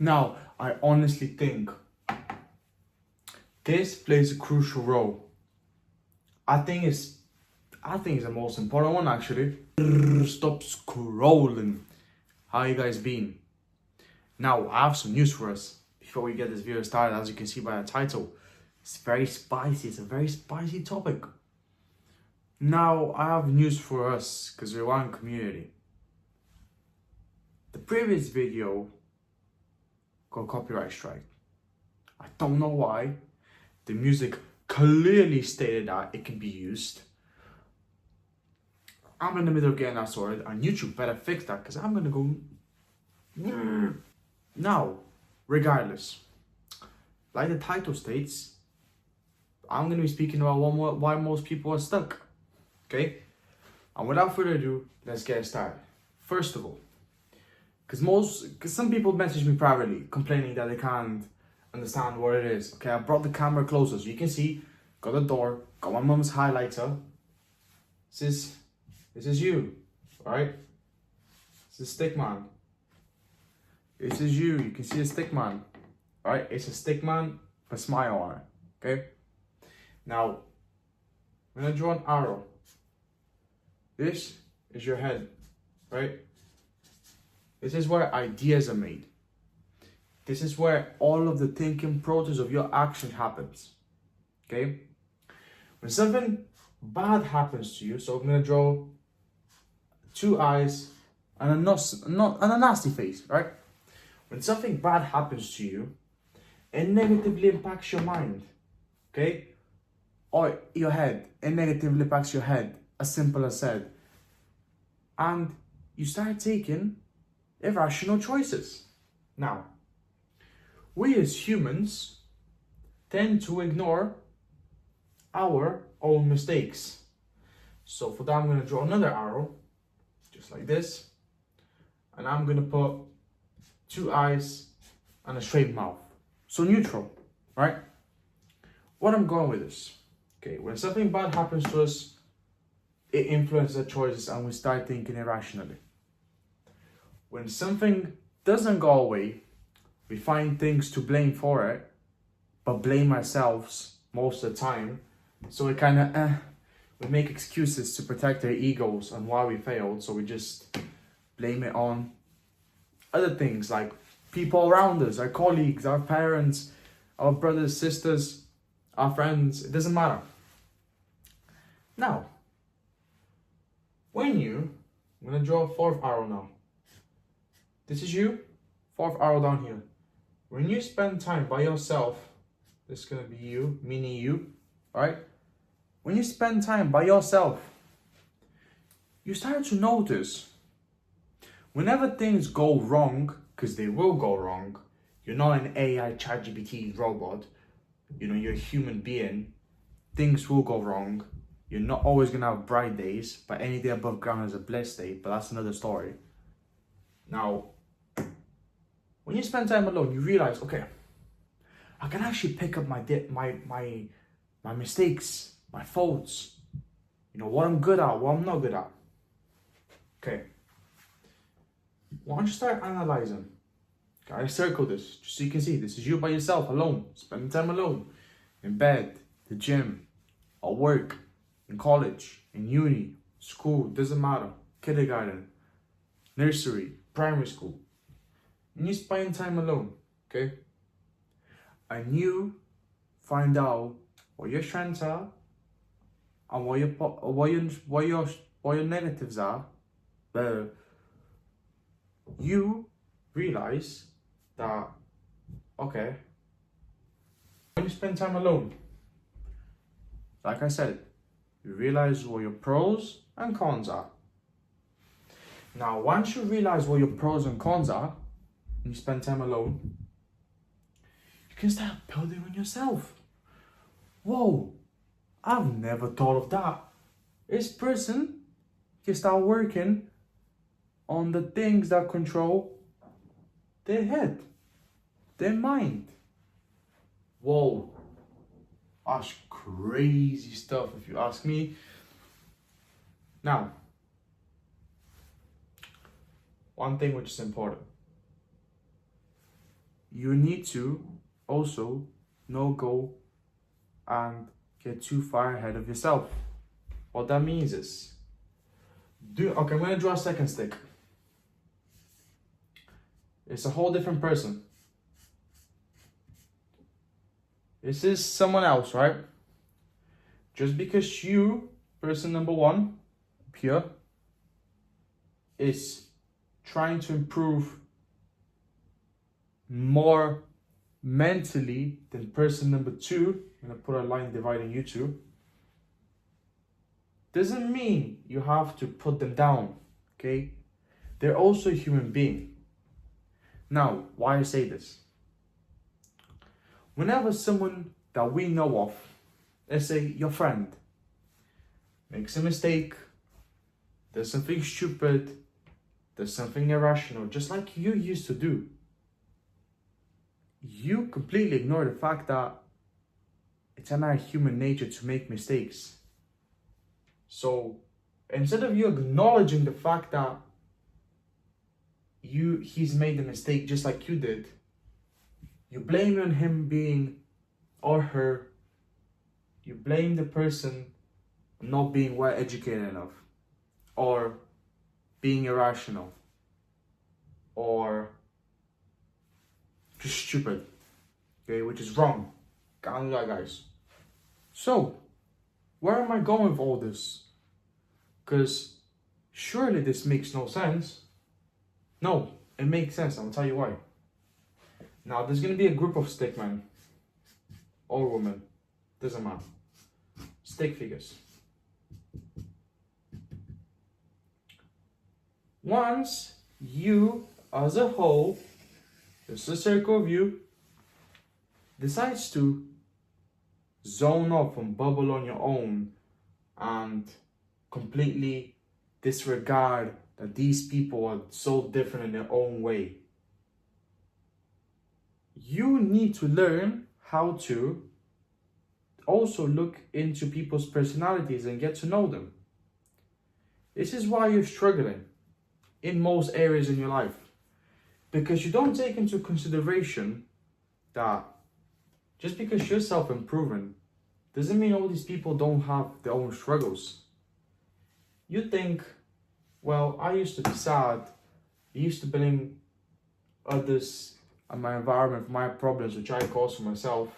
Now, I honestly think this plays a crucial role. I think it's the most important one actually. Stop scrolling. How you guys been? Now, I have some news for us before we get this video started. As you can see by the title, it's very spicy. It's a very spicy topic. Now, I have news for us because we're one community. The previous video got copyright strike. I don't know why. The music clearly stated that it can be used. I'm in the middle of getting that sorted, and YouTube better fix that because I'm gonna go. Now, regardless, like the title states, I'm gonna be speaking about why most people are stuck. Okay? And without further ado, let's get started. First of all, because some people message me privately complaining that they can't understand what it is. Okay, I brought the camera closer so you can see. Got the door, got my mom's highlighter. This is you, right? This is Stickman. This is you. You can see a Stickman, right? It's a Stickman with a smile on it. Okay. Now, I'm gonna draw an arrow. This is your head, right? This is where ideas are made. This is where all of the thinking process of your action happens. Okay? When something bad happens to you, so I'm gonna draw two eyes and a nasty face, right? When something bad happens to you, it negatively impacts your mind. Okay? Or your head. It negatively impacts your head. As simple as said. And you start taking irrational choices. Now, we as humans tend to ignore our own mistakes. So for that, I'm going to draw another arrow, just like this. And I'm going to put two eyes and a straight mouth. So neutral, right? What I'm going with is, okay, when something bad happens to us, it influences our choices and we start thinking irrationally. When something doesn't go away, we find things to blame for it, but blame ourselves most of the time. So we kind of, we make excuses to protect our egos on why we failed. So we just blame it on other things like people around us, our colleagues, our parents, our brothers, sisters, our friends. It doesn't matter. Now, I'm going to draw a fourth arrow now. This is you, fourth arrow down here. When you spend time by yourself, this is going to be you, meaning you, right? When you spend time by yourself, you start to notice whenever things go wrong, because they will go wrong, you're not an AI ChatGPT robot, you're a human being, things will go wrong. You're not always going to have bright days, but any day above ground is a blessed day, but that's another story. Now, when you spend time alone, you realize, okay, I can actually pick up my mistakes, my faults, what I'm good at, what I'm not good at. Okay. Why don't you start analyzing? Okay, I circle this, just so you can see, this is you by yourself, alone, spending time alone, in bed, the gym, at work, in college, in uni, school, doesn't matter, kindergarten, nursery, primary school. And you spend time alone, okay? And you find out what your strengths are and what your negatives are. But you realize that, okay, when you spend time alone, like I said, you realize what your pros and cons are. Now, once you realize what your pros and cons are, and you spend time alone, you can start building on yourself. Whoa, I've never thought of that. This person can start working on the things that control their head, their mind. Whoa, that's crazy stuff if you ask me. Now, one thing which is important. you need to also not go and get too far ahead of yourself. What that means is, okay, I'm gonna draw a second stick. It's a whole different person. This is someone else, right? Just because you, person number one, here, is trying to improve more mentally than person number two, I'm gonna put a line dividing you two, doesn't mean you have to put them down, okay? They're also a human being. Now, why I say this? Whenever someone that we know of, let's say your friend, makes a mistake, does something stupid, does something irrational, just like you used to do, you completely ignore the fact that it's in our human nature to make mistakes. So instead of you acknowledging the fact that he's made a mistake just like you did, you blame on him being, or her, you blame the person not being well educated enough, or being irrational, or just stupid, okay, which is wrong. Can't do that, guys. So, where am I going with all this? Because surely this makes no sense. No, it makes sense. I'll tell you why. Now, there's going to be a group of stick men or women, doesn't matter. Stick figures. Once you, as a whole, just a circle of you, decides to zone off and bubble on your own and completely disregard that these people are so different in their own way, you need to learn how to also look into people's personalities and get to know them. This is why you're struggling in most areas in your life, because you don't take into consideration that just because you're self-improving doesn't mean all these people don't have their own struggles. You think, well, I used to be sad, I used to blame others and my environment for my problems, which I caused for myself.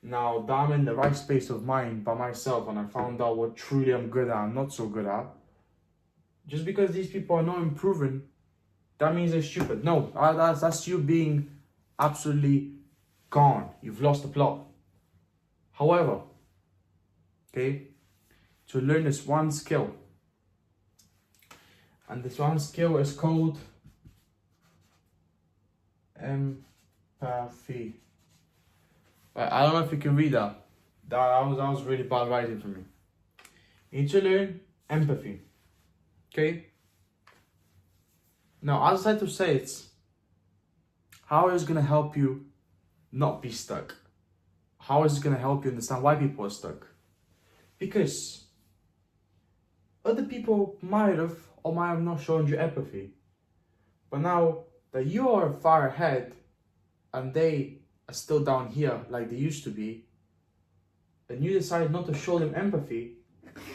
Now that I'm in the right space of mind by myself and I found out what truly I'm good at and not so good at, just because these people are not improving, that means they're stupid. No, that's you being absolutely gone. You've lost the plot. However, okay, to learn this one skill, and this one skill is called empathy. I don't know if you can read that. That was really bad writing for me. You need to learn empathy. Okay? Now, as I tried to say, it's how is it going to help you not be stuck? How is it going to help you understand why people are stuck? Because other people might have or might have not shown you empathy. But now that you are far ahead and they are still down here like they used to be, and you decide not to show them empathy,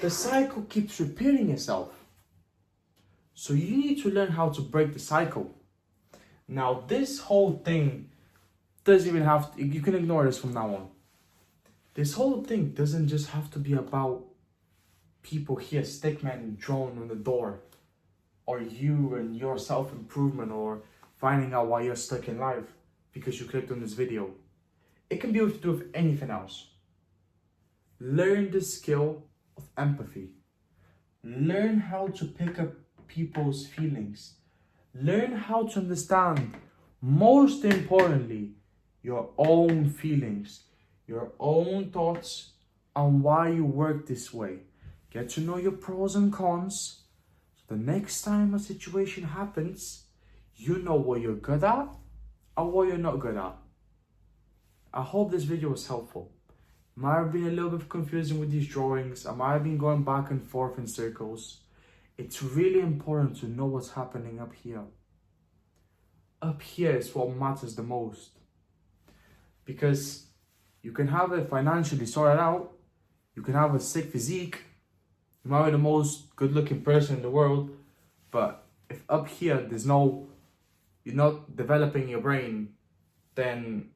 the cycle keeps repeating itself. So you need to learn how to break the cycle. Now, this whole thing doesn't even have to, you can ignore this from now on. This whole thing doesn't just have to be about people here, stickman drawn on the door, or you and your self-improvement, or finding out why you're stuck in life because you clicked on this video. It can be to do with anything else. Learn the skill of empathy. Learn how to pick up people's feelings. Learn how to understand, most importantly, your own feelings, your own thoughts, and why you work this way. Get to know your pros and cons, so the next time a situation happens, you know what you're good at and what you're not good at. I hope this video was helpful. Might have been a little bit confusing with these drawings. I might have been going back and forth in circles. It's really important to know what's happening up here. up here is what matters the most. Because you can have it financially sorted out, you can have a sick physique, you might be the most good looking person in the world, but if up here you're not developing your brain, then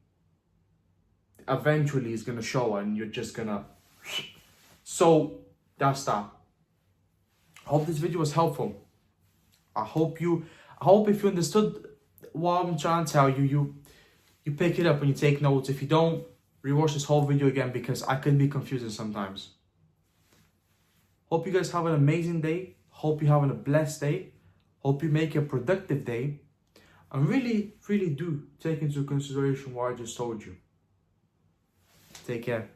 eventually it's gonna show and you're just gonna. So that's that. I hope this video was helpful. I hope if you understood what I'm trying to tell you, you pick it up and you take notes. If you don't, rewatch this whole video again because I can be confusing sometimes. Hope you guys have an amazing day. Hope you're having a blessed day. Hope you make a productive day. And really, really do take into consideration what I just told you. Take care.